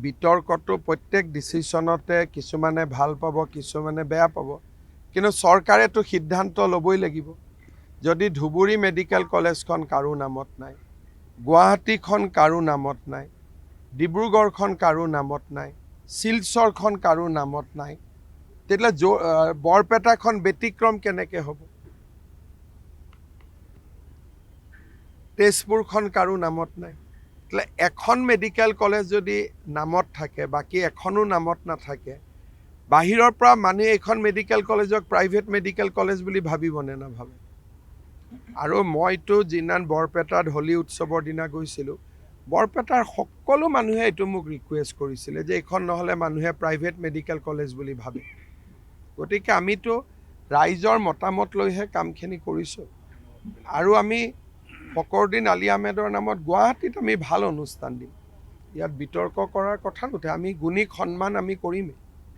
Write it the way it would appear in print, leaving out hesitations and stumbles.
বিতৰ্কটো প্ৰত্যেক ডিচিশ্যনতে কিছুমানে ভাল পাব, কিছুমানে বেয়া পাব, কিন্তু চৰকাৰেতো সিদ্ধান্ত ল'বই লাগিব। যদি ধুবুৰী মেডিকেল কলেজখন কাৰো নামত নাই, গুৱাহাটীখন কাৰো নামত নাই, ডিব্ৰুগড়খন কাৰো নামত নাই, শিলচৰখন কাৰো নামত নাই, তেতিয়াহ'লে বৰপেটাখন ব্যতিক্ৰম কেনেকৈ হ'ব? তেজপুৰখন কাৰো নামত নাই। এখন মেডিকেল কলেজ যদি নামত থাকে, বাকী এখনো নামত নাথাকে, বাহিৰৰ পৰা মানুহে এইখন মেডিকেল কলেজক প্ৰাইভেট মেডিকেল কলেজ বুলি ভাবিবনে নাভাবে? আৰু মইতো যিদিনা বৰপেটাত হোলী উৎসৱৰ দিনা গৈছিলোঁ, বৰপেটাৰ সকলো মানুহে এইটো মোক ৰিকুৱেষ্ট কৰিছিলে যে এইখন নহ'লে মানুহে প্ৰাইভেট মেডিকেল কলেজ বুলি ভাবে। গতিকে আমিতো ৰাইজৰ মতামত লৈহে কামখিনি কৰিছোঁ। আৰু আমি ফকৰুদ্দিন আলি আহমেদৰ নামত গুৱাহাটীত আমি ভাল অনুষ্ঠান দিম। ইয়াত বিতৰ্ক কৰাৰ কথা নুঠে। আমি গুণীক সন্মান আমি কৰিমেই।